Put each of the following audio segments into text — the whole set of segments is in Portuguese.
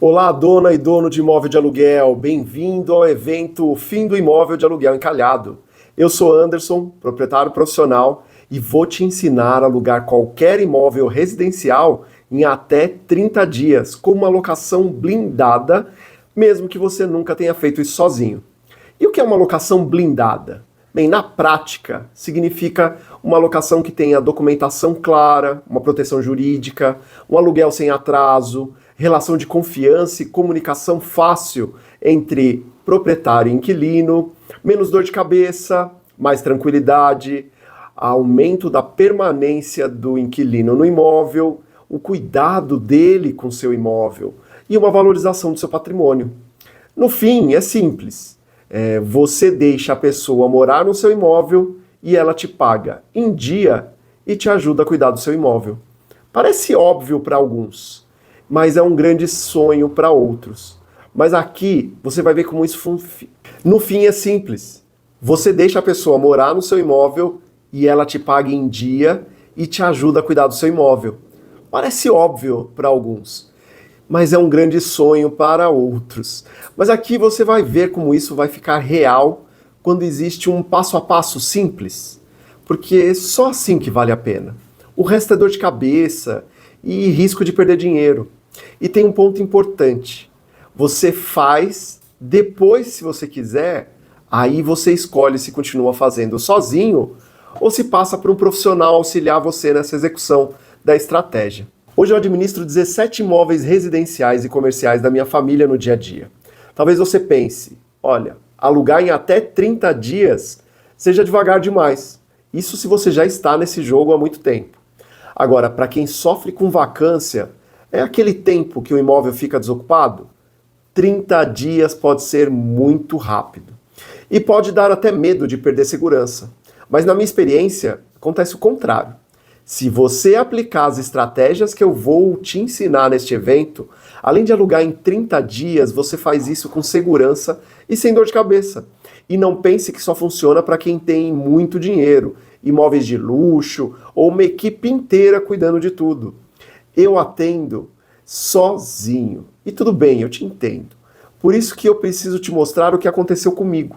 Olá, dona e dono de imóvel de aluguel, bem-vindo ao evento Fim do Imóvel de Aluguel Encalhado. Eu sou Anderson, proprietário profissional, e vou te ensinar a alugar qualquer imóvel residencial em até 30 dias, com uma locação blindada, mesmo que você nunca tenha feito isso sozinho. E o que é uma locação blindada? Bem, na prática, significa uma locação que tenha documentação clara, uma proteção jurídica, um aluguel sem atraso, relação de confiança e comunicação fácil entre proprietário e inquilino, menos dor de cabeça, mais tranquilidade, aumento da permanência do inquilino no imóvel, o cuidado dele com seu imóvel e uma valorização do seu patrimônio. No fim, é simples. Você deixa a pessoa morar no seu imóvel e ela te paga em dia e te ajuda a cuidar do seu imóvel. Parece óbvio para alguns, mas é um grande sonho para outros. Mas aqui você vai ver como isso funciona. No fim é simples. Você deixa a pessoa morar no seu imóvel e ela te paga em dia e te ajuda a cuidar do seu imóvel. Parece óbvio para alguns, mas é um grande sonho para outros. Mas aqui você vai ver como isso vai ficar real quando existe um passo a passo simples, porque é só assim que vale a pena. O resto é dor de cabeça e risco de perder dinheiro. E tem um ponto importante. Você faz, depois, se você quiser, aí você escolhe se continua fazendo sozinho ou se passa para um profissional auxiliar você nessa execução da estratégia. Hoje eu administro 17 imóveis residenciais e comerciais da minha família no dia a dia. Talvez você pense, olha, alugar em até 30 dias seja devagar demais. Isso se você já está nesse jogo há muito tempo. Agora, para quem sofre com vacância, é aquele tempo que o imóvel fica desocupado? 30 dias pode ser muito rápido. E pode dar até medo de perder segurança. Mas na minha experiência, acontece o contrário. Se você aplicar as estratégias que eu vou te ensinar neste evento, além de alugar em 30 dias, você faz isso com segurança e sem dor de cabeça. E não pense que só funciona para quem tem muito dinheiro, imóveis de luxo ou uma equipe inteira cuidando de tudo. Eu atendo sozinho. E tudo bem, eu te entendo. Por isso que eu preciso te mostrar o que aconteceu comigo.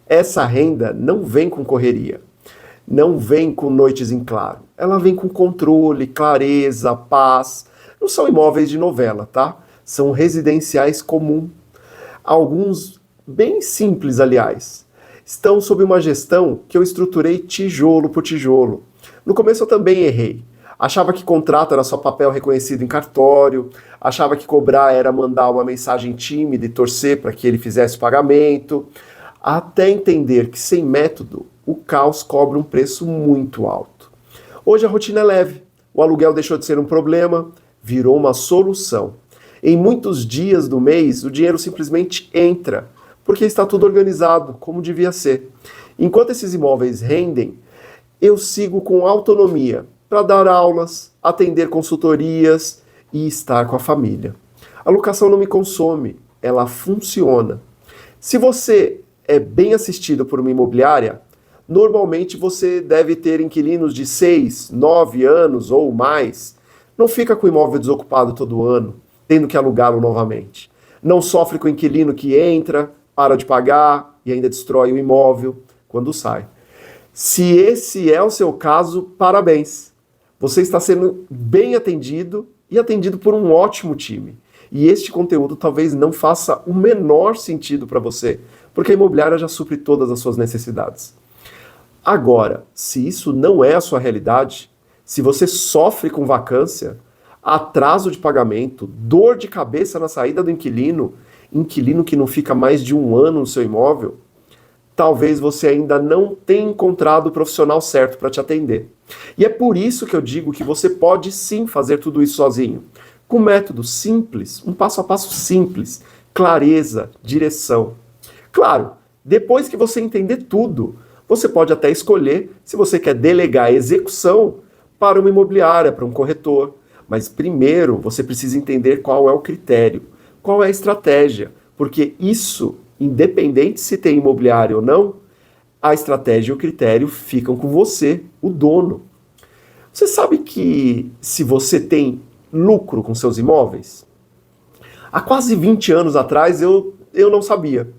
Essa renda não vem com correria. Não vem com noites em claro. Ela vem com controle, clareza, paz. Não são imóveis de novela, tá? São residenciais comuns. Alguns bem simples, aliás. Estão sob uma gestão que eu estruturei tijolo por tijolo. No começo eu também errei. Achava que contrato era só papel reconhecido em cartório, achava que cobrar era mandar uma mensagem tímida e torcer para que ele fizesse o pagamento, até entender que sem método o caos cobra um preço muito alto. Hoje a rotina é leve, o aluguel deixou de ser um problema, virou uma solução. Em muitos dias do mês o dinheiro simplesmente entra, porque está tudo organizado, como devia ser. Enquanto esses imóveis rendem, eu sigo com autonomia para dar aulas, atender consultorias e estar com a família. A locação não me consome, ela funciona. Se você é bem assistido por uma imobiliária, normalmente você deve ter inquilinos de 6, 9 anos ou mais. Não fica com o imóvel desocupado todo ano, tendo que alugá-lo novamente. Não sofre com o inquilino que entra, para de pagar e ainda destrói o imóvel quando sai. Se esse é o seu caso, parabéns. Você está sendo bem atendido e atendido por um ótimo time. E este conteúdo talvez não faça o menor sentido para você, porque a imobiliária já supre todas as suas necessidades. Agora, se isso não é a sua realidade, se você sofre com vacância, atraso de pagamento, dor de cabeça na saída do inquilino que não fica mais de um ano no seu imóvel, talvez você ainda não tenha encontrado o profissional certo para te atender. E é por isso que eu digo que você pode sim fazer tudo isso sozinho. Com método simples, um passo a passo simples, clareza, direção. Claro, depois que você entender tudo, você pode até escolher se você quer delegar a execução para uma imobiliária, para um corretor. Mas primeiro você precisa entender qual é o critério, qual é a estratégia, porque isso, independente se tem imobiliário ou não, a estratégia e o critério ficam com você, o dono. Você sabe que se você tem lucro com seus imóveis, Há quase 20 anos atrás eu não sabia.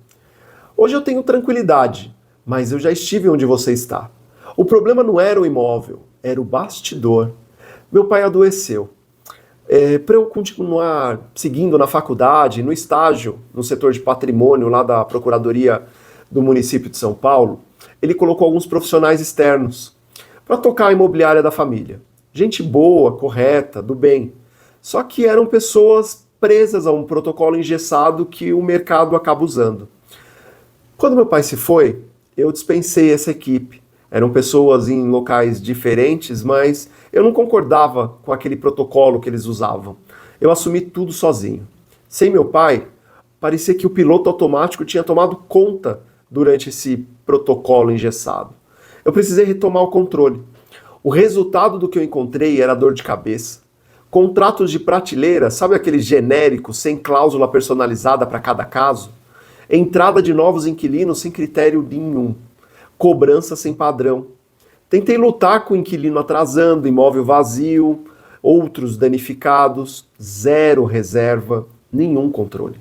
Hoje eu tenho tranquilidade, mas eu já estive onde você está. O problema não era o imóvel, era o bastidor. Meu pai adoeceu. Para eu continuar seguindo na faculdade, no estágio, no setor de patrimônio lá da Procuradoria do município de São Paulo, ele colocou alguns profissionais externos para tocar a imobiliária da família. Gente boa, correta, do bem. Só que eram pessoas presas a um protocolo engessado que o mercado acaba usando. Quando meu pai se foi, eu dispensei essa equipe. Eram pessoas em locais diferentes, mas eu não concordava com aquele protocolo que eles usavam. Eu assumi tudo sozinho. Sem meu pai, parecia que o piloto automático tinha tomado conta durante esse protocolo engessado. Eu precisei retomar o controle. O resultado do que eu encontrei era dor de cabeça. Contratos de prateleira, sabe aqueles genéricos sem cláusula personalizada para cada caso? Entrada de novos inquilinos sem critério nenhum. Cobrança sem padrão. Tentei lutar com o inquilino atrasando, imóvel vazio, outros danificados, zero reserva, nenhum controle.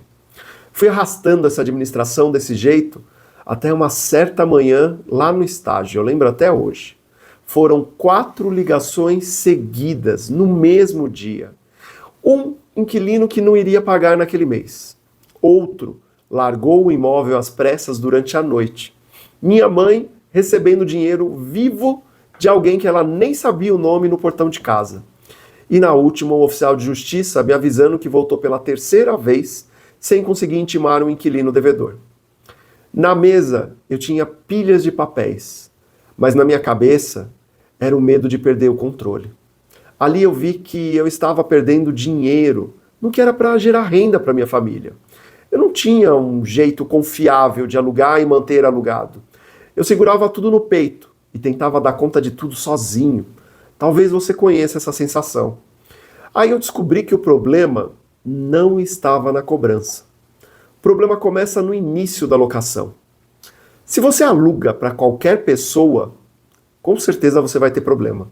Fui arrastando essa administração desse jeito até uma certa manhã lá no estágio, eu lembro até hoje. Foram 4 ligações seguidas no mesmo dia. Um inquilino que não iria pagar naquele mês. Outro largou o imóvel às pressas durante a noite. Minha mãe recebendo dinheiro vivo de alguém que ela nem sabia o nome no portão de casa. E na última, o oficial de justiça me avisando que voltou pela 3ª vez sem conseguir intimar um inquilino devedor. Na mesa, eu tinha pilhas de papéis, mas na minha cabeça era o medo de perder o controle. Ali eu vi que eu estava perdendo dinheiro no que era para gerar renda para minha família. Eu não tinha um jeito confiável de alugar e manter alugado. Eu segurava tudo no peito e tentava dar conta de tudo sozinho. Talvez você conheça essa sensação. Aí eu descobri que o problema não estava na cobrança. O problema começa no início da locação. Se você aluga para qualquer pessoa, com certeza você vai ter problema.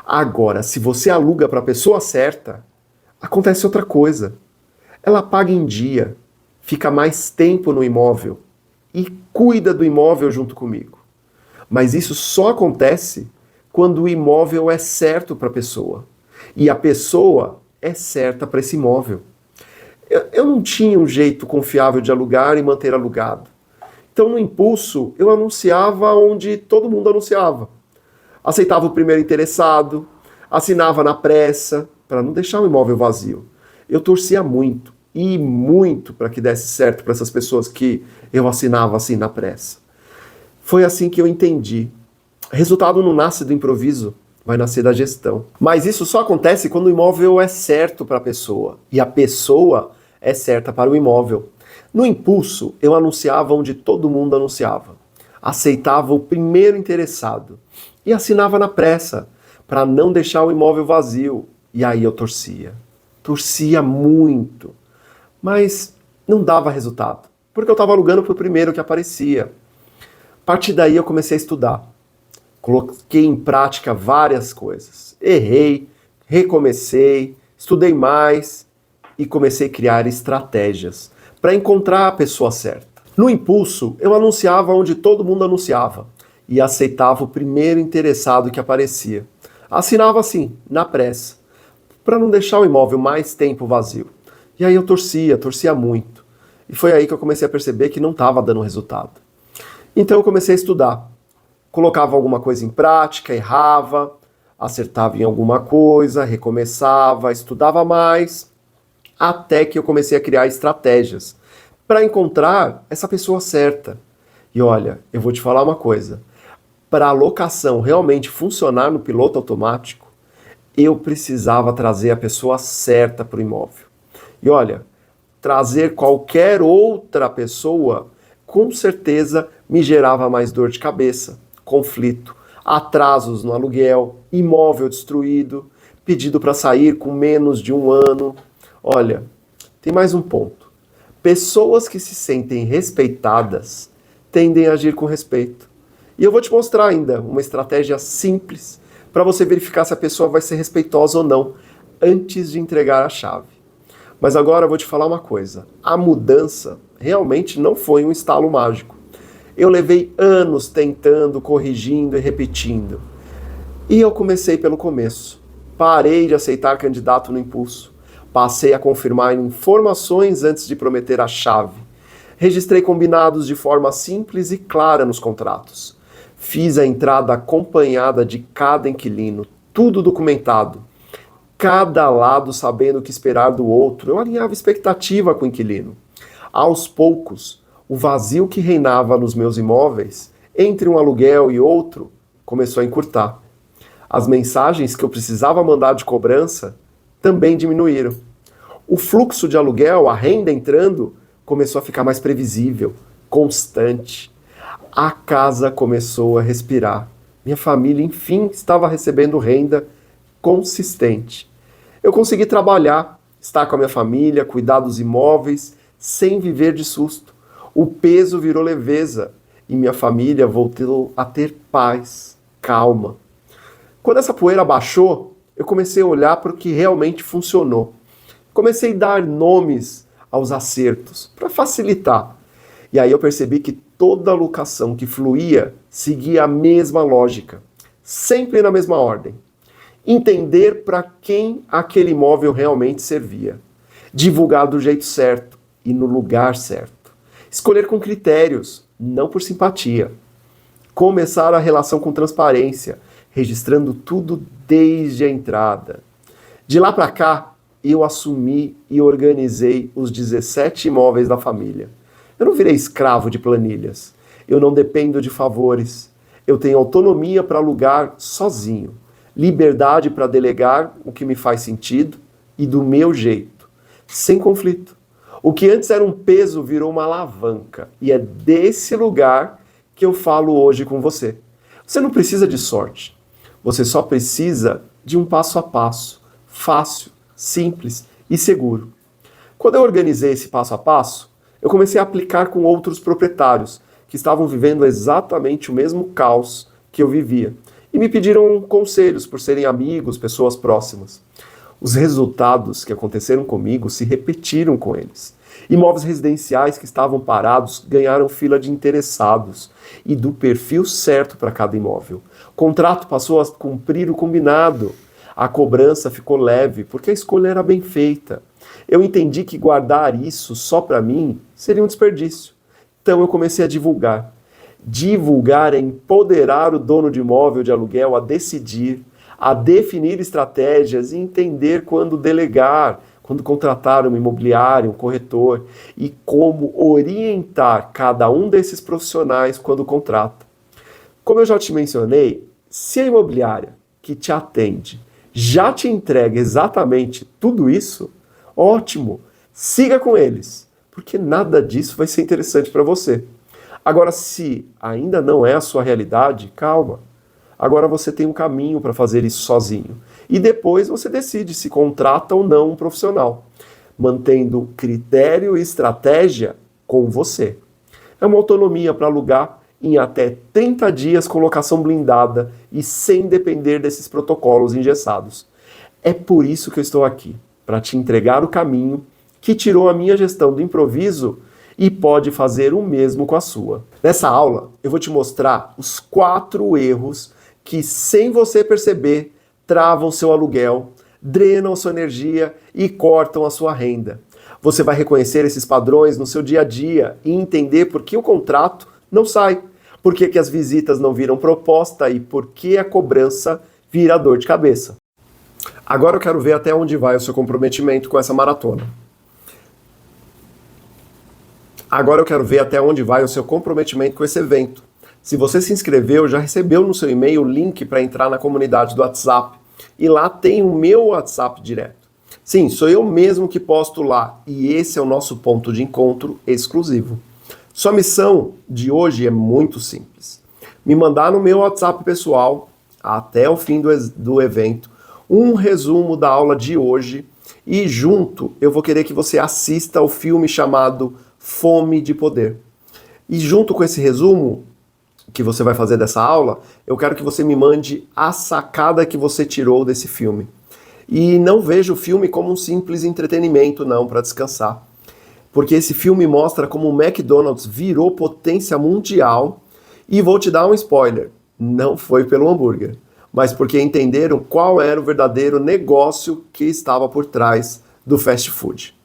Agora, se você aluga para a pessoa certa, acontece outra coisa. Ela paga em dia, fica mais tempo no imóvel e cuida do imóvel junto comigo. Mas isso só acontece quando o imóvel é certo para a pessoa. E a pessoa é certa para esse imóvel. Eu não tinha um jeito confiável de alugar e manter alugado. Então, no impulso, eu anunciava onde todo mundo anunciava. Aceitava o primeiro interessado, assinava na pressa, para não deixar o imóvel vazio. Eu torcia muito, e muito, para que desse certo para essas pessoas que eu assinava assim na pressa. Foi assim que eu entendi. Resultado não nasce do improviso, vai nascer da gestão. Mas isso só acontece quando o imóvel é certo para a pessoa, e a pessoa é certa para o imóvel. No impulso, eu anunciava onde todo mundo anunciava. Aceitava o primeiro interessado e assinava na pressa, para não deixar o imóvel vazio. E aí eu torcia. Torcia muito. Mas não dava resultado, porque eu estava alugando para o primeiro que aparecia. A partir daí eu comecei a estudar. Coloquei em prática várias coisas. Errei, recomecei, estudei mais e comecei a criar estratégias para encontrar a pessoa certa. No impulso, eu anunciava onde todo mundo anunciava e aceitava o primeiro interessado que aparecia. Assinava assim, na pressa, para não deixar o imóvel mais tempo vazio. E aí eu torcia muito. E foi aí que eu comecei a perceber que não estava dando resultado. Então eu comecei a estudar. Colocava alguma coisa em prática, errava, acertava em alguma coisa, recomeçava, estudava mais, até que eu comecei a criar estratégias para encontrar essa pessoa certa. E olha, eu vou te falar uma coisa. Para a locação realmente funcionar no piloto automático, eu precisava trazer a pessoa certa para o imóvel. E olha, trazer qualquer outra pessoa, com certeza me gerava mais dor de cabeça, conflito, atrasos no aluguel, imóvel destruído, pedido para sair com menos de 1 ano. Olha, tem mais um ponto. Pessoas que se sentem respeitadas tendem a agir com respeito. E eu vou te mostrar ainda uma estratégia simples para você verificar se a pessoa vai ser respeitosa ou não antes de entregar a chave. Mas agora eu vou te falar uma coisa. A mudança realmente não foi um estalo mágico. Eu levei anos tentando, corrigindo e repetindo. E eu comecei pelo começo. Parei de aceitar candidato no impulso. Passei a confirmar informações antes de prometer a chave. Registrei combinados de forma simples e clara nos contratos. Fiz a entrada acompanhada de cada inquilino, tudo documentado. Cada lado sabendo o que esperar do outro. Eu alinhava expectativa com o inquilino. Aos poucos, o vazio que reinava nos meus imóveis, entre um aluguel e outro, começou a encurtar. As mensagens que eu precisava mandar de cobrança também diminuíram. O fluxo de aluguel, a renda entrando, começou a ficar mais previsível, constante. A casa começou a respirar. Minha família, enfim, estava recebendo renda consistente. Eu consegui trabalhar, estar com a minha família, cuidar dos imóveis, sem viver de susto. O peso virou leveza e minha família voltou a ter paz, calma. Quando essa poeira baixou, eu comecei a olhar para o que realmente funcionou. Comecei a dar nomes aos acertos, para facilitar. E aí eu percebi que toda alocação que fluía seguia a mesma lógica, sempre na mesma ordem. Entender para quem aquele imóvel realmente servia. Divulgar do jeito certo e no lugar certo. Escolher com critérios, não por simpatia. Começar a relação com transparência, registrando tudo desde a entrada. De lá para cá, eu assumi e organizei os 17 imóveis da família. Eu não virei escravo de planilhas. Eu não dependo de favores. Eu tenho autonomia para alugar sozinho. Liberdade para delegar o que me faz sentido e do meu jeito, sem conflito. O que antes era um peso virou uma alavanca e é desse lugar que eu falo hoje com você. Você não precisa de sorte, você só precisa de um passo a passo, fácil, simples e seguro. Quando eu organizei esse passo a passo, eu comecei a aplicar com outros proprietários que estavam vivendo exatamente o mesmo caos que eu vivia. E me pediram conselhos por serem amigos, pessoas próximas. Os resultados que aconteceram comigo se repetiram com eles. Imóveis residenciais que estavam parados ganharam fila de interessados e do perfil certo para cada imóvel. O contrato passou a cumprir o combinado. A cobrança ficou leve porque a escolha era bem feita. Eu entendi que guardar isso só para mim seria um desperdício. Então eu comecei a divulgar. Divulgar é empoderar o dono de imóvel de aluguel a decidir, a definir estratégias e entender quando delegar, quando contratar um imobiliário, um corretor e como orientar cada um desses profissionais quando contrata. Como eu já te mencionei, se a imobiliária que te atende já te entrega exatamente tudo isso, ótimo, siga com eles, porque nada disso vai ser interessante para você. Agora, se ainda não é a sua realidade, calma. Agora você tem um caminho para fazer isso sozinho. E depois você decide se contrata ou não um profissional, mantendo critério e estratégia com você. É uma autonomia para alugar em até 30 dias com locação blindada e sem depender desses protocolos engessados. É por isso que eu estou aqui, para te entregar o caminho que tirou a minha gestão do improviso e pode fazer o mesmo com a sua. Nessa aula, eu vou te mostrar os 4 erros que, sem você perceber, travam seu aluguel, drenam sua energia e cortam a sua renda. Você vai reconhecer esses padrões no seu dia a dia e entender por que o contrato não sai, por que as visitas não viram proposta e por que a cobrança vira dor de cabeça. Agora eu quero ver até onde vai o seu comprometimento com essa maratona. Agora eu quero ver até onde vai o seu comprometimento com esse evento. Se você se inscreveu, já recebeu no seu e-mail o link para entrar na comunidade do WhatsApp. E lá tem o meu WhatsApp direto. Sim, sou eu mesmo que posto lá. E esse é o nosso ponto de encontro exclusivo. Sua missão de hoje é muito simples. Me mandar no meu WhatsApp pessoal, até o fim do evento, um resumo da aula de hoje. E junto, eu vou querer que você assista ao filme chamado Fome de Poder. E junto com esse resumo que você vai fazer dessa aula, eu quero que você me mande a sacada que você tirou desse filme. E não veja o filme como um simples entretenimento, não, para descansar. Porque esse filme mostra como o McDonald's virou potência mundial. E vou te dar um spoiler: não foi pelo hambúrguer, mas porque entenderam qual era o verdadeiro negócio que estava por trás do fast food.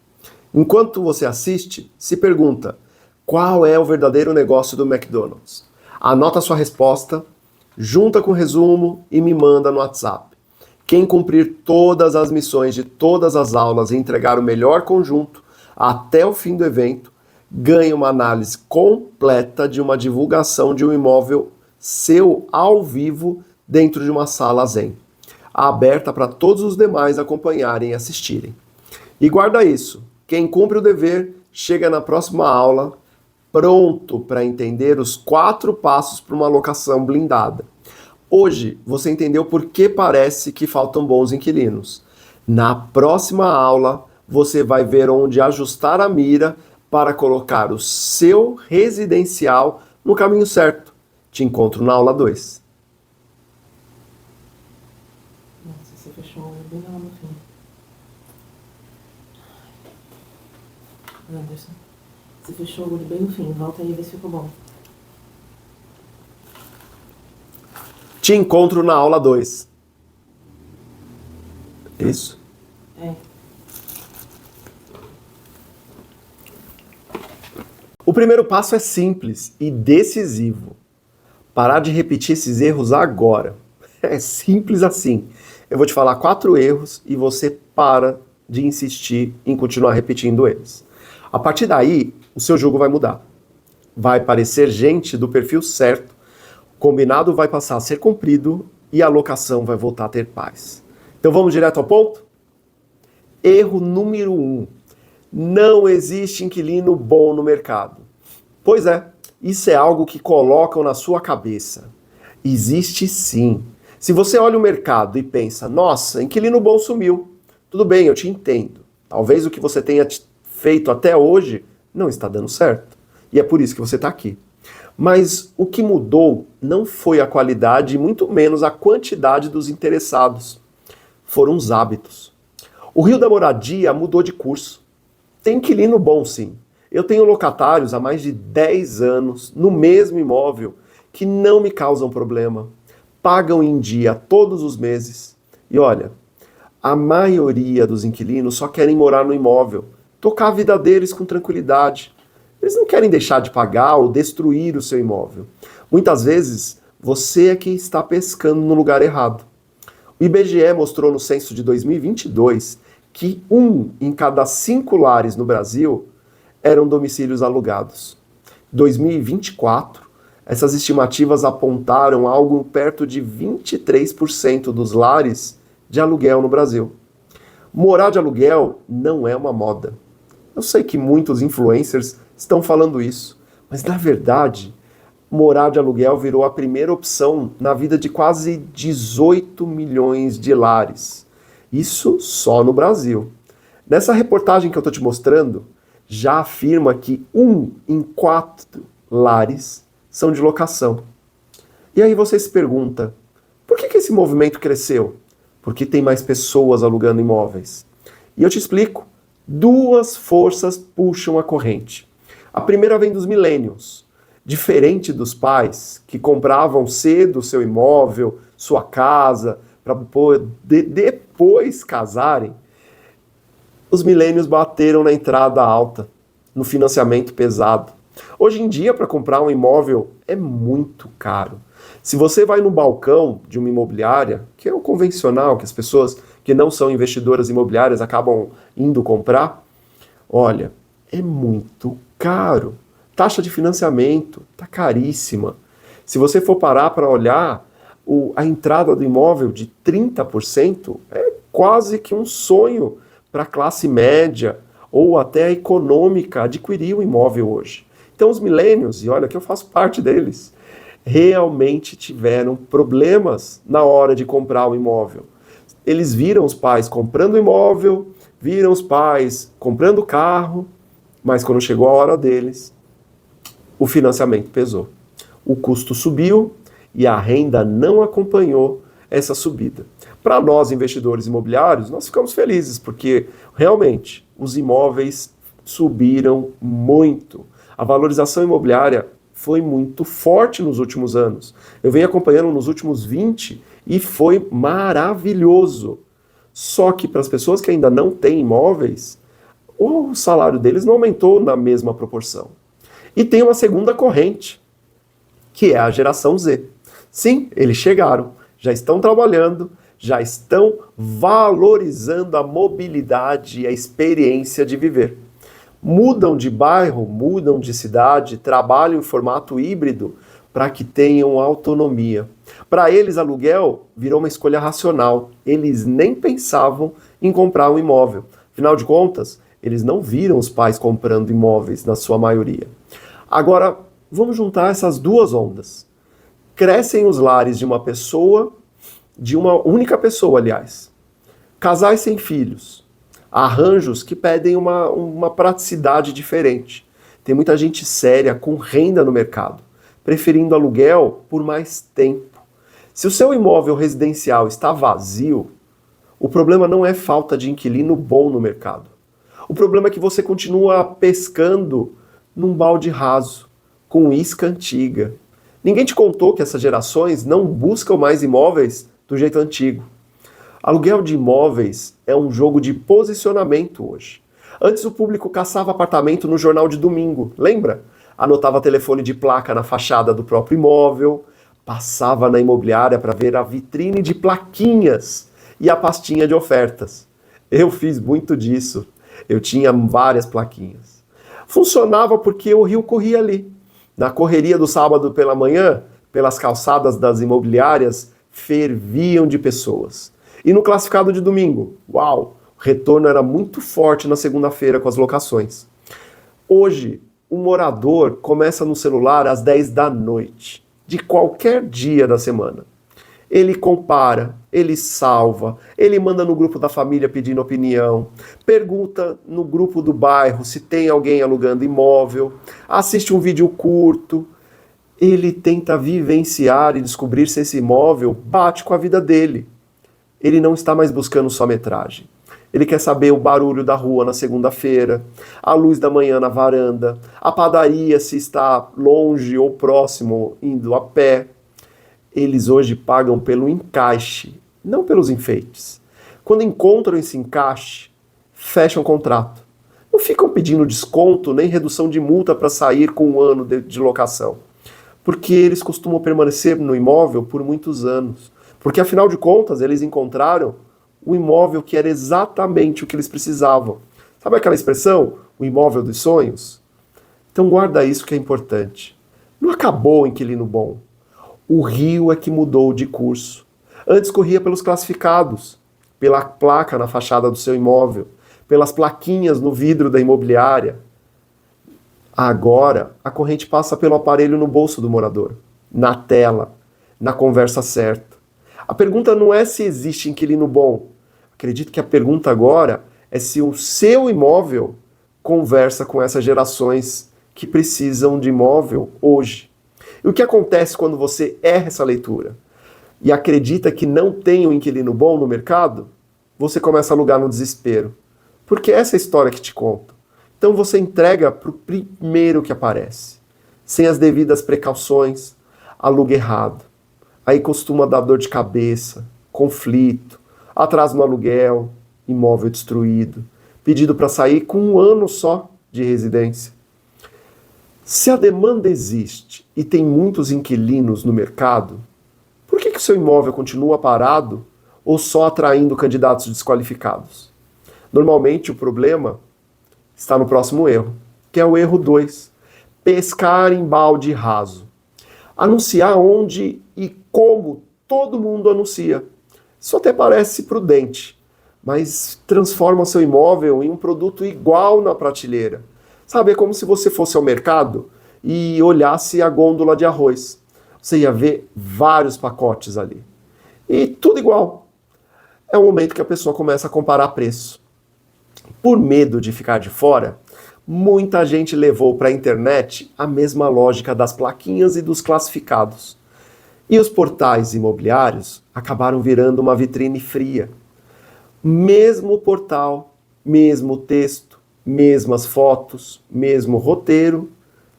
Enquanto você assiste, se pergunta: qual é o verdadeiro negócio do McDonald's? Anota sua resposta, junta com o resumo e me manda no WhatsApp. Quem cumprir todas as missões de todas as aulas e entregar o melhor conjunto até o fim do evento, ganha uma análise completa de uma divulgação de um imóvel seu ao vivo dentro de uma sala Zen, aberta para todos os demais acompanharem e assistirem. E guarda isso, quem cumpre o dever chega na próxima aula pronto para entender os 4 passos para uma locação blindada. Hoje você entendeu por que parece que faltam bons inquilinos. Na próxima aula você vai ver onde ajustar a mira para colocar o seu residencial no caminho certo. Te encontro na aula 2. Nossa, você fechou o olho bem lá no fim. Anderson, você fechou o olho bem no fim. Volta aí e vê se ficou bom. Te encontro na aula 2. Isso? É. O primeiro passo é simples e decisivo. Parar de repetir esses erros agora. É simples assim. Eu vou te falar 4 erros e você para de insistir em continuar repetindo eles. A partir daí, o seu jogo vai mudar. Vai aparecer gente do perfil certo, o combinado vai passar a ser cumprido e a locação vai voltar a ter paz. Então vamos direto ao ponto? Erro número 1. Não existe inquilino bom no mercado. Pois é, isso é algo que colocam na sua cabeça. Existe sim. Se você olha o mercado e pensa: nossa, inquilino bom sumiu. Tudo bem, eu te entendo. Talvez o que você tenha feito até hoje não está dando certo. E é por isso que você está aqui. Mas o que mudou não foi a qualidade e muito menos a quantidade dos interessados. Foram os hábitos. O Rio da Moradia mudou de curso. Tem inquilino bom, sim. Eu tenho locatários há mais de 10 anos no mesmo imóvel que não me causam problema. Pagam em dia todos os meses. E olha, a maioria dos inquilinos só querem morar no imóvel, tocar a vida deles com tranquilidade. Eles não querem deixar de pagar ou destruir o seu imóvel. Muitas vezes, você é quem está pescando no lugar errado. O IBGE mostrou no censo de 2022 que 1 em cada 5 lares no Brasil eram domicílios alugados. Em 2024, essas estimativas apontaram algo perto de 23% dos lares de aluguel no Brasil. Morar de aluguel não é uma moda. Eu sei que muitos influencers estão falando isso, mas na verdade, morar de aluguel virou a primeira opção na vida de quase 18 milhões de lares. Isso só no Brasil. Nessa reportagem que eu estou te mostrando, já afirma que 1 em 4 lares são de locação. E aí você se pergunta, por que esse movimento cresceu? Porque tem mais pessoas alugando imóveis. E eu te explico. 2 forças puxam a corrente. A primeira vem dos millennials. Diferente dos pais que compravam cedo seu imóvel, sua casa, para depois casarem, os millennials bateram na entrada alta, no financiamento pesado. Hoje em dia, para comprar um imóvel é muito caro. Se você vai no balcão de uma imobiliária, que é o convencional, que as pessoas que não são investidoras imobiliárias acabam indo comprar, olha, é muito caro. Taxa de financiamento está caríssima. Se você for parar para olhar, a entrada do imóvel de 30% é quase que um sonho para a classe média ou até a econômica adquirir o imóvel hoje. Então os millennials, e olha que eu faço parte deles, realmente tiveram problemas na hora de comprar o imóvel. Eles viram os pais comprando imóvel, viram os pais comprando carro, mas quando chegou a hora deles, o financiamento pesou. O custo subiu e a renda não acompanhou essa subida. Para nós, investidores imobiliários, nós ficamos felizes, porque realmente os imóveis subiram muito. A valorização imobiliária foi muito forte nos últimos anos. Eu venho acompanhando nos últimos 20 e foi maravilhoso. Só que para as pessoas que ainda não têm imóveis, o salário deles não aumentou na mesma proporção. E tem uma segunda corrente, que é a geração Z. Sim, eles chegaram, já estão trabalhando, já estão valorizando a mobilidade e a experiência de viver. Mudam de bairro, mudam de cidade, trabalham em formato híbrido para que tenham autonomia. Para eles, aluguel virou uma escolha racional. Eles nem pensavam em comprar um imóvel. Afinal de contas, eles não viram os pais comprando imóveis, na sua maioria. Agora, vamos juntar essas duas ondas. Crescem os lares de uma pessoa, de uma única pessoa, aliás. Casais sem filhos. Arranjos que pedem uma praticidade diferente. Tem muita gente séria, com renda no mercado, preferindo aluguel por mais tempo. Se o seu imóvel residencial está vazio, o problema não é falta de inquilino bom no mercado. O problema é que você continua pescando num balde raso, com isca antiga. Ninguém te contou que essas gerações não buscam mais imóveis do jeito antigo. Aluguel de imóveis é um jogo de posicionamento hoje. Antes o público caçava apartamento no jornal de domingo, lembra? Anotava telefone de placa na fachada do próprio imóvel, passava na imobiliária para ver a vitrine de plaquinhas e a pastinha de ofertas. Eu fiz muito disso. Eu tinha várias plaquinhas. Funcionava porque o rio corria ali. Na correria do sábado pela manhã, pelas calçadas das imobiliárias, ferviam de pessoas. E no classificado de domingo, uau, o retorno era muito forte na segunda-feira com as locações. Hoje, o morador começa no celular às 10 da noite, de qualquer dia da semana. Ele compara, ele salva, ele manda no grupo da família pedindo opinião, pergunta no grupo do bairro se tem alguém alugando imóvel, assiste um vídeo curto. Ele tenta vivenciar e descobrir se esse imóvel bate com a vida dele. Ele não está mais buscando só metragem. Ele quer saber o barulho da rua na segunda-feira, a luz da manhã na varanda, a padaria se está longe ou próximo, indo a pé. Eles hoje pagam pelo encaixe, não pelos enfeites. Quando encontram esse encaixe, fecham o contrato. Não ficam pedindo desconto nem redução de multa para sair com um ano de locação. Porque eles costumam permanecer no imóvel por muitos anos. Porque, afinal de contas, eles encontraram o imóvel que era exatamente o que eles precisavam. Sabe aquela expressão, o imóvel dos sonhos? Então guarda isso que é importante. Não acabou o inquilino bom. O rio é que mudou de curso. Antes corria pelos classificados, pela placa na fachada do seu imóvel, pelas plaquinhas no vidro da imobiliária. Agora, a corrente passa pelo aparelho no bolso do morador, na tela, na conversa certa. A pergunta não é se existe inquilino bom. Acredito que a pergunta agora é se o seu imóvel conversa com essas gerações que precisam de imóvel hoje. E o que acontece quando você erra essa leitura e acredita que não tem um inquilino bom no mercado? Você começa a alugar no desespero. Porque essa é a história que te conto. Então você entrega para o primeiro que aparece. Sem as devidas precauções, aluga errado. Aí costuma dar dor de cabeça, conflito, atraso no aluguel, imóvel destruído, pedido para sair com um ano só de residência. Se a demanda existe e tem muitos inquilinos no mercado, por que o seu imóvel continua parado ou só atraindo candidatos desqualificados? Normalmente o problema está no próximo erro, que é o erro 2, pescar em balde raso. Anunciar onde e como todo mundo anuncia. Isso até parece prudente, mas transforma seu imóvel em um produto igual na prateleira. Sabe, é como se você fosse ao mercado e olhasse a gôndola de arroz. Você ia ver vários pacotes ali. E tudo igual. É o momento que a pessoa começa a comparar preço. Por medo de ficar de fora, muita gente levou para a internet a mesma lógica das plaquinhas e dos classificados. E os portais imobiliários acabaram virando uma vitrine fria. Mesmo portal, mesmo texto, mesmas fotos, mesmo roteiro,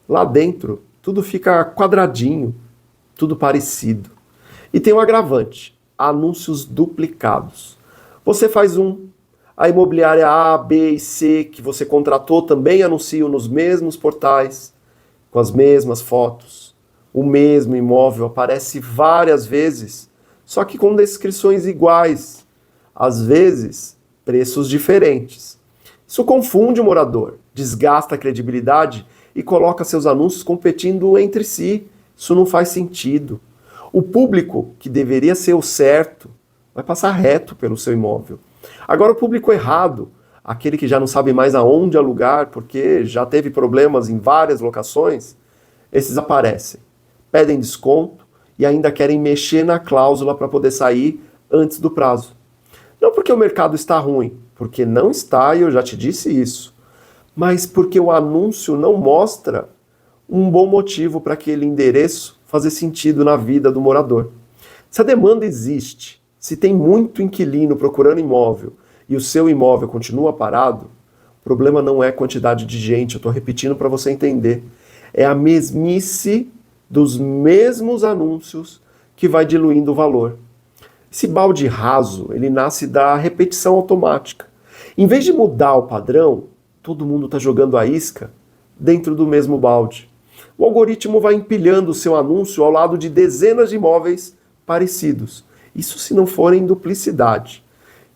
lá dentro tudo fica quadradinho, tudo parecido. E tem um agravante: anúncios duplicados. Você faz um, a imobiliária A, B e C que você contratou também anunciam nos mesmos portais, com as mesmas fotos. O mesmo imóvel aparece várias vezes, só que com descrições iguais. Às vezes, preços diferentes. Isso confunde o morador, desgasta a credibilidade e coloca seus anúncios competindo entre si. Isso não faz sentido. O público, que deveria ser o certo, vai passar reto pelo seu imóvel. Agora, o público errado, aquele que já não sabe mais aonde alugar porque já teve problemas em várias locações, esses aparecem, pedem desconto e ainda querem mexer na cláusula para poder sair antes do prazo. Não porque o mercado está ruim, porque não está e eu já te disse isso, mas porque o anúncio não mostra um bom motivo para aquele endereço fazer sentido na vida do morador. Se a demanda existe, se tem muito inquilino procurando imóvel e o seu imóvel continua parado, o problema não é a quantidade de gente, eu estou repetindo para você entender. É a mesmice dos mesmos anúncios que vai diluindo o valor. Esse balde raso, ele nasce da repetição automática. Em vez de mudar o padrão, todo mundo está jogando a isca dentro do mesmo balde. O algoritmo vai empilhando o seu anúncio ao lado de dezenas de imóveis parecidos. Isso se não for em duplicidade.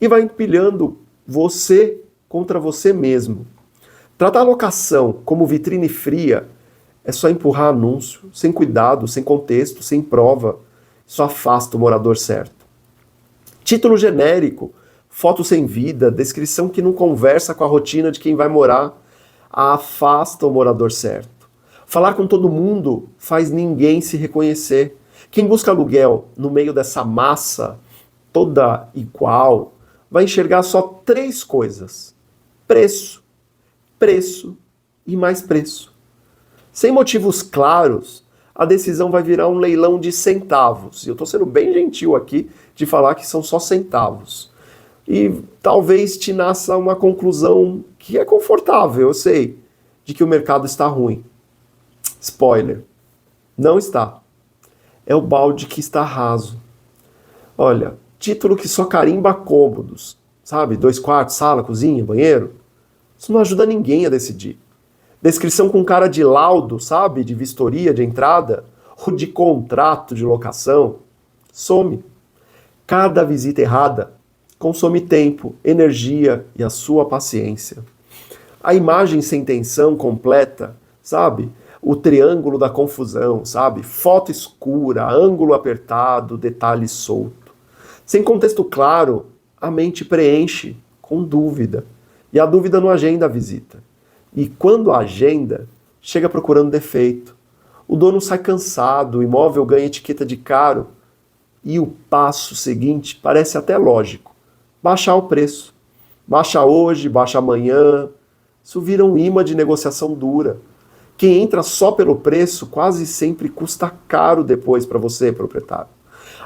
E vai empilhando você contra você mesmo. Tratar a locação como vitrine fria é só empurrar anúncio, sem cuidado, sem contexto, sem prova. Isso afasta o morador certo. Título genérico, foto sem vida, descrição que não conversa com a rotina de quem vai morar, afasta o morador certo. Falar com todo mundo faz ninguém se reconhecer. Quem busca aluguel no meio dessa massa toda igual vai enxergar só 3 coisas: preço, preço e mais preço. Sem motivos claros, a decisão vai virar um leilão de centavos. E eu estou sendo bem gentil aqui de falar que são só centavos. E talvez te nasça uma conclusão que é confortável, eu sei, de que o mercado está ruim. Spoiler, não está. É o balde que está raso. Olha, título que só carimba cômodos, sabe? 2 quartos, sala, cozinha, banheiro. Isso não ajuda ninguém a decidir. Descrição com cara de laudo, sabe? De vistoria de entrada ou de contrato de locação. Some. Cada visita errada consome tempo, energia e a sua paciência. A imagem sem intenção completa, sabe? O triângulo da confusão, sabe? Foto escura, ângulo apertado, detalhe solto. Sem contexto claro, a mente preenche com dúvida. E a dúvida não agenda a visita. E quando agenda, chega procurando defeito. O dono sai cansado, o imóvel ganha etiqueta de caro. E o passo seguinte parece até lógico: baixar o preço. Baixa hoje, baixa amanhã. Isso vira um imã de negociação dura. Quem entra só pelo preço quase sempre custa caro depois para você, proprietário.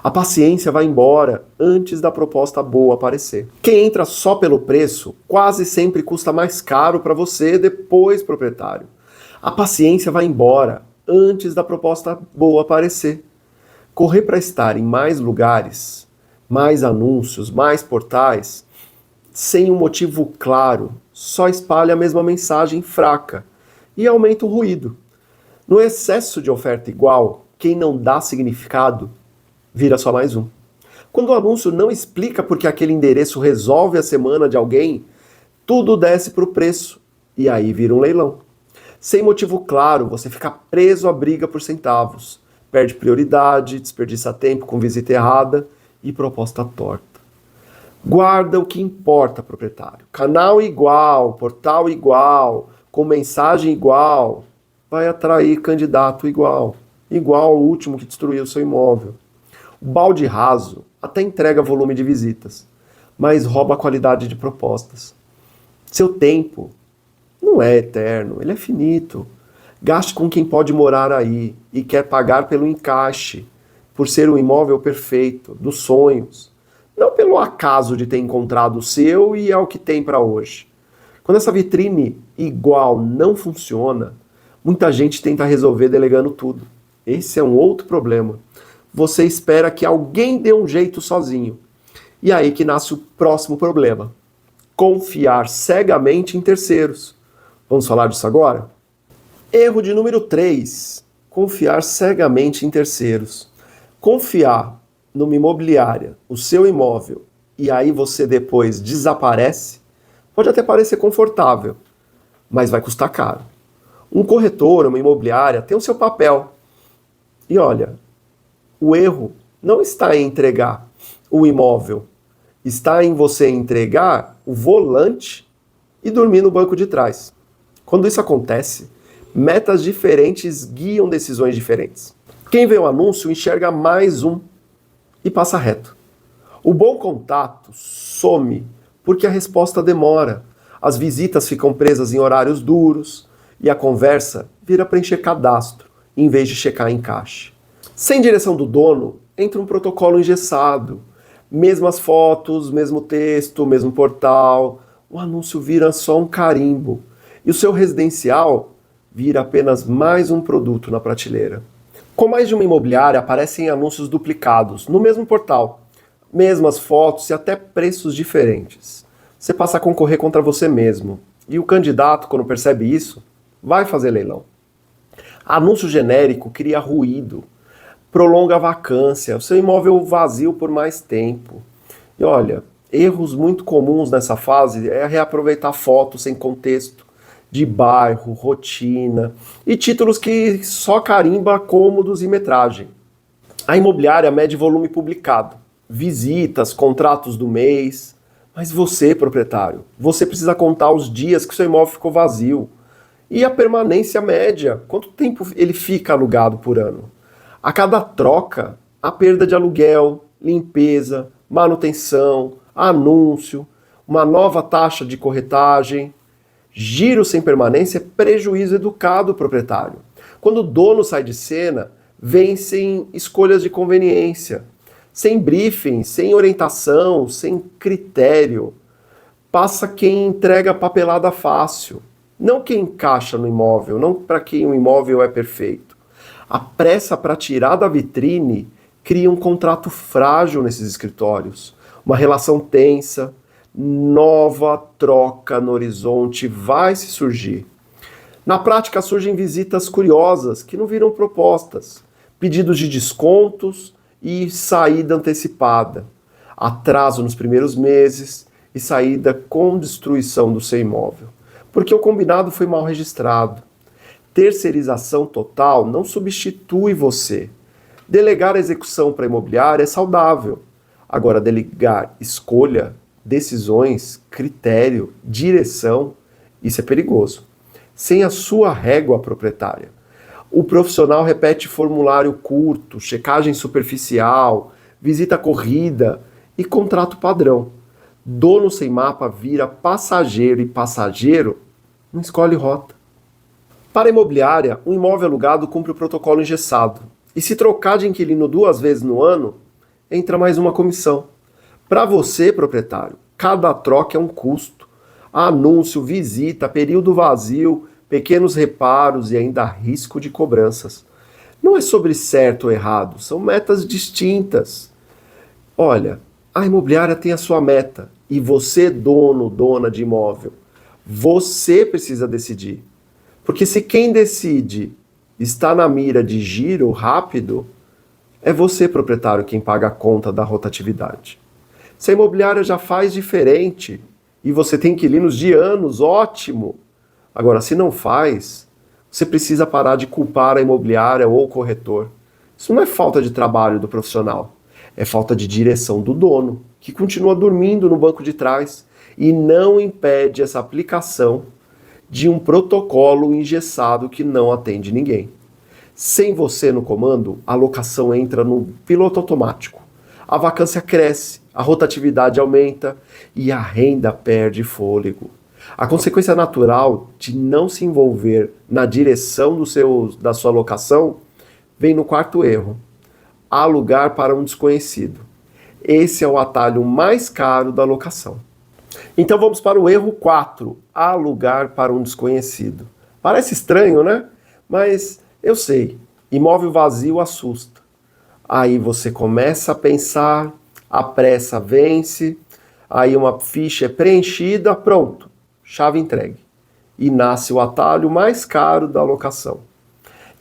A paciência vai embora antes da proposta boa aparecer. Quem entra só pelo preço quase sempre custa mais caro para você depois, proprietário. A paciência vai embora antes da proposta boa aparecer. Correr para estar em mais lugares, mais anúncios, mais portais, sem um motivo claro, só espalha a mesma mensagem fraca e aumenta o ruído. No excesso de oferta igual, quem não dá significado vira só mais um. Quando o anúncio não explica porque aquele endereço resolve a semana de alguém, tudo desce para o preço e aí vira um leilão. Sem motivo claro, você fica preso à briga por centavos, perde prioridade, desperdiça tempo com visita errada e proposta torta. Guarda o que importa, proprietário. Canal igual, portal igual, com mensagem igual, vai atrair candidato igual, igual ao último que destruiu o seu imóvel. O balde raso até entrega volume de visitas, mas rouba a qualidade de propostas. Seu tempo não é eterno, ele é finito. Gaste com quem pode morar aí e quer pagar pelo encaixe, por ser um imóvel perfeito, dos sonhos, não pelo acaso de ter encontrado o seu e é o que tem para hoje. Quando essa vitrine igual não funciona, muita gente tenta resolver delegando tudo. Esse é um outro problema. Você espera que alguém dê um jeito sozinho. E aí que nasce o próximo problema. Confiar cegamente em terceiros. Vamos falar disso agora? Erro de número 3. Confiar cegamente em terceiros. Confiar numa imobiliária, o seu imóvel, e aí você depois desaparece, pode até parecer confortável, mas vai custar caro. Um corretor, uma imobiliária, tem o seu papel. E olha, o erro não está em entregar o imóvel, está em você entregar o volante e dormir no banco de trás. Quando isso acontece, metas diferentes guiam decisões diferentes. Quem vê o anúncio enxerga mais um e passa reto. O bom contato some porque a resposta demora. As visitas ficam presas em horários duros e a conversa vira para encher cadastro, em vez de checar encaixe. Sem direção do dono, entra um protocolo engessado. Mesmas fotos, mesmo texto, mesmo portal. O anúncio vira só um carimbo. E o seu residencial vira apenas mais um produto na prateleira. Com mais de uma imobiliária, aparecem anúncios duplicados no mesmo portal. Mesmas fotos e até preços diferentes. Você passa a concorrer contra você mesmo. E o candidato, quando percebe isso, vai fazer leilão. Anúncio genérico cria ruído, prolonga a vacância, o seu imóvel vazio por mais tempo. E olha, erros muito comuns nessa fase é reaproveitar fotos sem contexto, de bairro, rotina, e títulos que só carimba cômodos e metragem. A imobiliária mede volume publicado, visitas, contratos do mês, mas você, proprietário, você precisa contar os dias que seu imóvel ficou vazio. E a permanência média, quanto tempo ele fica alugado por ano? A cada troca, a perda de aluguel, limpeza, manutenção, anúncio, uma nova taxa de corretagem. Giro sem permanência é prejuízo educado ao proprietário. Quando o dono sai de cena, vencem escolhas de conveniência. Sem briefing, sem orientação, sem critério. Passa quem entrega papelada fácil. Não quem encaixa no imóvel, não para quem o imóvel é perfeito. A pressa para tirar da vitrine cria um contrato frágil nesses escritórios. Uma relação tensa, nova troca no horizonte vai se surgir. Na prática surgem visitas curiosas que não viram propostas, pedidos de descontos e saída antecipada, atraso nos primeiros meses e saída com destruição do seu imóvel, porque o combinado foi mal registrado. Terceirização total não substitui você. Delegar a execução para a imobiliária é saudável. Agora, delegar escolha, decisões, critério, direção, isso é perigoso. Sem a sua régua proprietária. O profissional repete formulário curto, checagem superficial, visita corrida e contrato padrão. Dono sem mapa vira passageiro e passageiro não escolhe rota. Para a imobiliária, um imóvel alugado cumpre o protocolo engessado. E se trocar de inquilino 2 vezes no ano, entra mais uma comissão. Para você, proprietário, cada troca é um custo. Anúncio, visita, período vazio, pequenos reparos e ainda risco de cobranças. Não é sobre certo ou errado, são metas distintas. Olha, a imobiliária tem a sua meta e você, dono, dona de imóvel, você precisa decidir. Porque se quem decide está na mira de giro rápido, é você, proprietário, quem paga a conta da rotatividade. Se a imobiliária já faz diferente e você tem inquilinos de anos, ótimo. Agora, se não faz, você precisa parar de culpar a imobiliária ou o corretor. Isso não é falta de trabalho do profissional, é falta de direção do dono, que continua dormindo no banco de trás e não impede essa aplicação de um protocolo engessado que não atende ninguém. Sem você no comando, a locação entra no piloto automático. A vacância cresce, a rotatividade aumenta e a renda perde fôlego. A consequência natural de não se envolver na direção da sua locação vem no quarto erro. alugar para um desconhecido. Esse é o atalho mais caro da locação. Então vamos para o erro 4, alugar para um desconhecido. Parece estranho, né? Mas eu sei, imóvel vazio assusta. Aí você começa a pensar, a pressa vence, aí uma ficha é preenchida, pronto, chave entregue. E nasce o atalho mais caro da locação.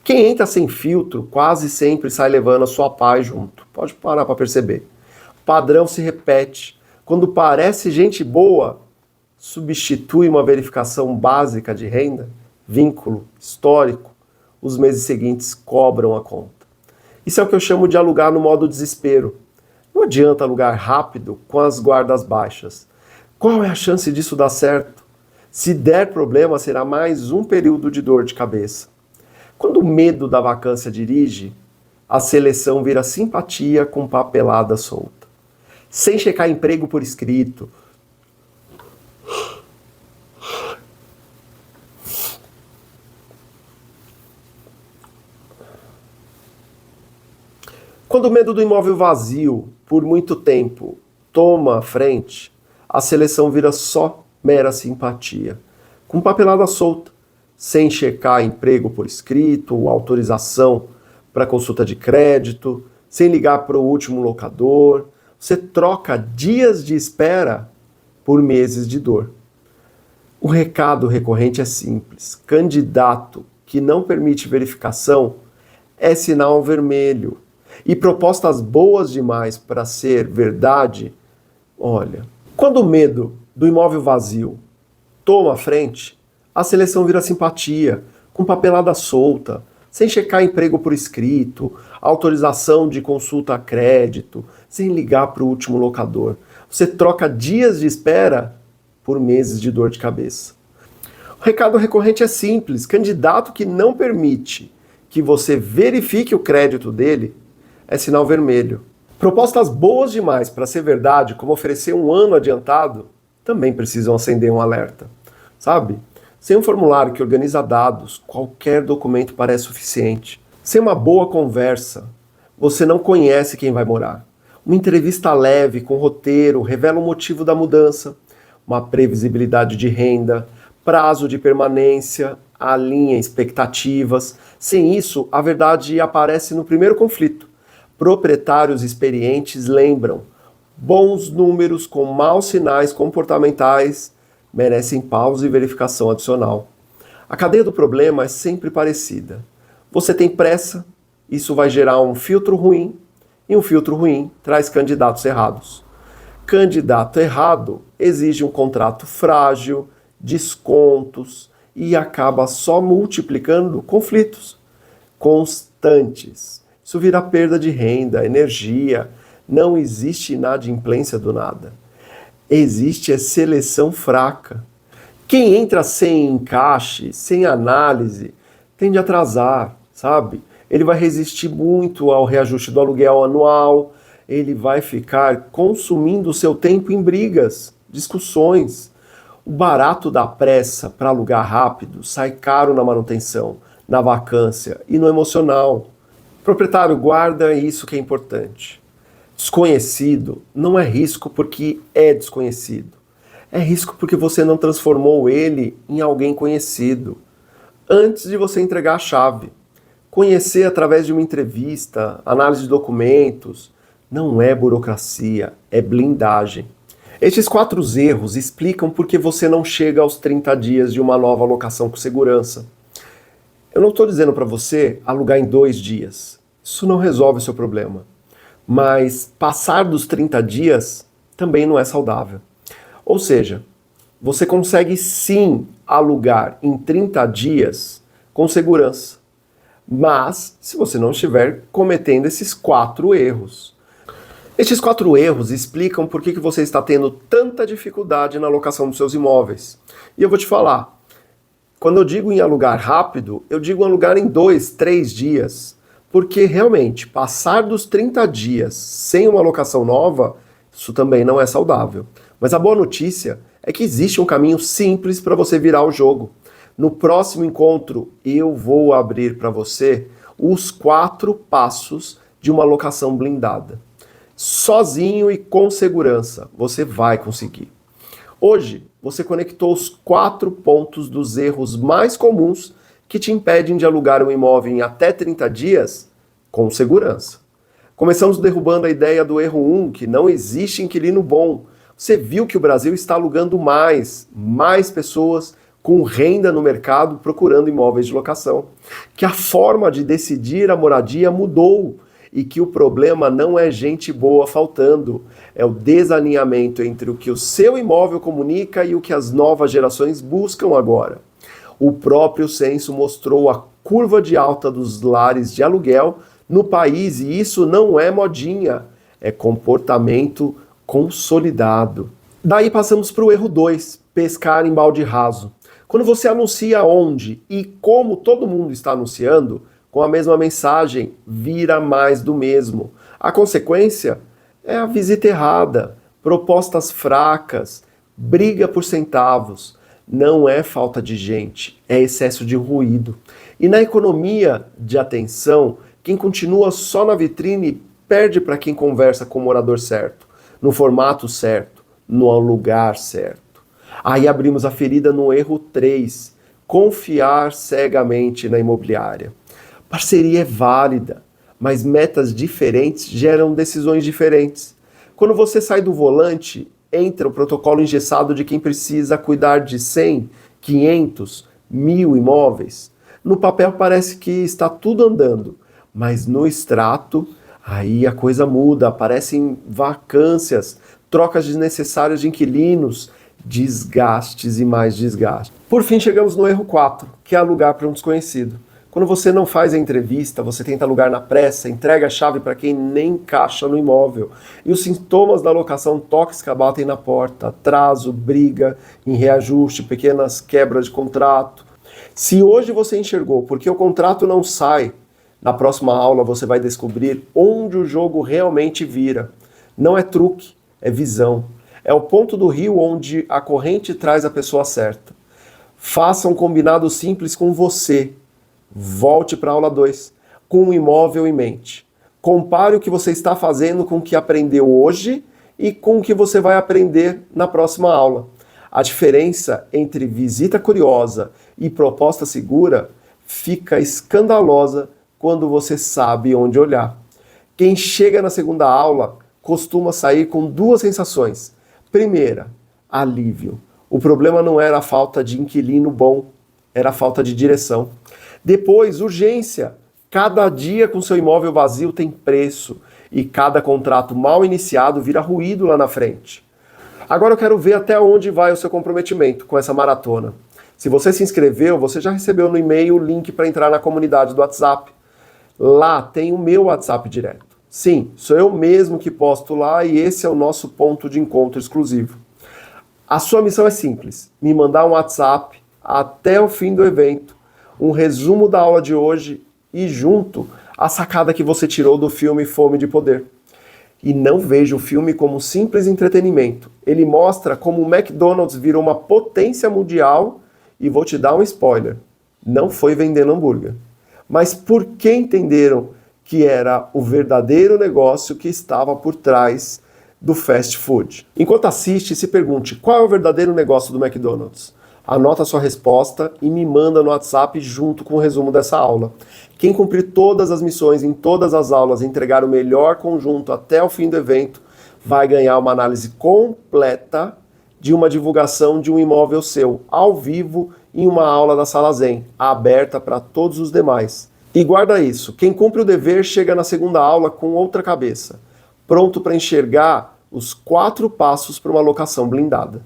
Quem entra sem filtro quase sempre sai levando a sua paz junto. Pode parar para perceber. O padrão se repete. Quando parece gente boa, substitui uma verificação básica de renda, vínculo, histórico, os meses seguintes cobram a conta. Isso é o que eu chamo de alugar no modo desespero. Não adianta alugar rápido com as guardas baixas. Qual é a chance disso dar certo? Se der problema, será mais um período de dor de cabeça. Quando o medo da vacância dirige, a seleção vira simpatia com papelada solta. Sem checar emprego por escrito. Quando o medo do imóvel vazio, por muito tempo, toma a frente, a seleção vira só mera simpatia, com papelada solta, sem checar emprego por escrito, autorização para consulta de crédito, sem ligar para o último locador. Você troca dias de espera por meses de dor. O recado recorrente é simples. Candidato que não permite verificação é sinal vermelho. E propostas boas demais para ser verdade, olha, quando o medo do imóvel vazio toma a frente, a seleção vira simpatia, com papelada solta, sem checar emprego por escrito, autorização de consulta a crédito, sem ligar para o último locador. Você troca dias de espera por meses de dor de cabeça. O recado recorrente é simples. Candidato que não permite que você verifique o crédito dele é sinal vermelho. Propostas boas demais para ser verdade, como oferecer um ano adiantado, também precisam acender um alerta. Sabe? Sem um formulário que organiza dados, qualquer documento parece suficiente. Sem uma boa conversa, você não conhece quem vai morar. Uma entrevista leve, com roteiro, revela o motivo da mudança, uma previsibilidade de renda, prazo de permanência, alinha expectativas. Sem isso, a verdade aparece no primeiro conflito. Proprietários experientes lembram: bons números com maus sinais comportamentais merecem pausa e verificação adicional. A cadeia do problema é sempre parecida. Você tem pressa, isso vai gerar um filtro ruim, e um filtro ruim traz candidatos errados. Candidato errado exige um contrato frágil, descontos e acaba só multiplicando conflitos constantes. Isso vira perda de renda, energia. Não existe inadimplência do nada. Existe a seleção fraca. Quem entra sem encaixe, sem análise, tende a atrasar, sabe? Ele vai resistir muito ao reajuste do aluguel anual, ele vai ficar consumindo o seu tempo em brigas, discussões. O barato da pressa para alugar rápido sai caro na manutenção, na vacância e no emocional. Proprietário, guarda isso que é importante. Desconhecido não é risco porque é desconhecido. É risco porque você não transformou ele em alguém conhecido. Antes de você entregar a chave. Conhecer através de uma entrevista, análise de documentos, não é burocracia, é blindagem. Estes 4 erros explicam por que você não chega aos 30 dias de uma nova locação com segurança. Eu não estou dizendo para você alugar em 2 dias. Isso não resolve o seu problema. Mas passar dos 30 dias também não é saudável. Ou seja, você consegue sim alugar em 30 dias com segurança. Mas se você não estiver cometendo esses 4 erros. Estes 4 erros explicam por que você está tendo tanta dificuldade na locação dos seus imóveis. E eu vou te falar, quando eu digo em alugar rápido, eu digo alugar em 2, 3 dias. Porque realmente, passar dos 30 dias sem uma locação nova, isso também não é saudável. Mas a boa notícia é que existe um caminho simples para você virar o jogo. No próximo encontro, eu vou abrir para você os 4 passos de uma locação blindada. Sozinho e com segurança, você vai conseguir. Hoje, você conectou os 4 pontos dos erros mais comuns que te impedem de alugar um imóvel em até 30 dias com segurança. Começamos derrubando a ideia do erro 1, que não existe inquilino bom. Você viu que o Brasil está alugando mais pessoas com renda no mercado procurando imóveis de locação. Que a forma de decidir a moradia mudou e que o problema não é gente boa faltando, é o desalinhamento entre o que o seu imóvel comunica e o que as novas gerações buscam agora. O próprio censo mostrou a curva de alta dos lares de aluguel no país e isso não é modinha, é comportamento consolidado. Daí passamos para o erro 2, pescar em balde raso. Quando você anuncia onde e como todo mundo está anunciando, com a mesma mensagem, vira mais do mesmo. A consequência é a visita errada, propostas fracas, briga por centavos. Não é falta de gente, é excesso de ruído. E na economia de atenção, quem continua só na vitrine perde para quem conversa com o morador certo, no formato certo, no lugar certo. Aí abrimos a ferida no erro 3, confiar cegamente na imobiliária. Parceria é válida, mas metas diferentes geram decisões diferentes. Quando você sai do volante, entra o protocolo engessado de quem precisa cuidar de 100, 500, 1000 imóveis. No papel parece que está tudo andando, mas no extrato, aí a coisa muda, aparecem vacâncias, trocas desnecessárias de inquilinos, desgastes e mais desgastes. Por fim, chegamos no erro 4, que é alugar para um desconhecido. Quando você não faz a entrevista, você tenta alugar na pressa, entrega a chave para quem nem encaixa no imóvel. E os sintomas da locação tóxica batem na porta. Atraso, briga em reajuste, pequenas quebras de contrato. Se hoje você enxergou porque o contrato não sai, na próxima aula você vai descobrir onde o jogo realmente vira. Não é truque, é visão. É o ponto do rio onde a corrente traz a pessoa certa. Faça um combinado simples com você. Volte para a aula 2, com um imóvel em mente. Compare o que você está fazendo com o que aprendeu hoje e com o que você vai aprender na próxima aula. A diferença entre visita curiosa e proposta segura fica escandalosa quando você sabe onde olhar. Quem chega na segunda aula costuma sair com 2 sensações. Primeira, alívio. O problema não era a falta de inquilino bom, era a falta de direção. Depois, urgência. Cada dia com seu imóvel vazio tem preço e cada contrato mal iniciado vira ruído lá na frente. Agora eu quero ver até onde vai o seu comprometimento com essa maratona. Se você se inscreveu, você já recebeu no e-mail o link para entrar na comunidade do WhatsApp. Lá tem o meu WhatsApp direto. Sim, sou eu mesmo que posto lá e esse é o nosso ponto de encontro exclusivo. A sua missão é simples, me mandar um WhatsApp até o fim do evento, um resumo da aula de hoje e junto a sacada que você tirou do filme Fome de Poder. E não veja o filme como simples entretenimento. Ele mostra como o McDonald's virou uma potência mundial e vou te dar um spoiler, não foi vendendo hambúrguer. Mas por que entenderam que era o verdadeiro negócio que estava por trás do fast food? Enquanto assiste, se pergunte, qual é o verdadeiro negócio do McDonald's? Anota a sua resposta e me manda no WhatsApp junto com o resumo dessa aula. Quem cumprir todas as missões em todas as aulas e entregar o melhor conjunto até o fim do evento, vai ganhar uma análise completa de uma divulgação de um imóvel seu, ao vivo, em uma aula da Sala Zen, aberta para todos os demais. E guarda isso, quem cumpre o dever chega na segunda aula com outra cabeça, pronto para enxergar os 4 passos para uma locação blindada.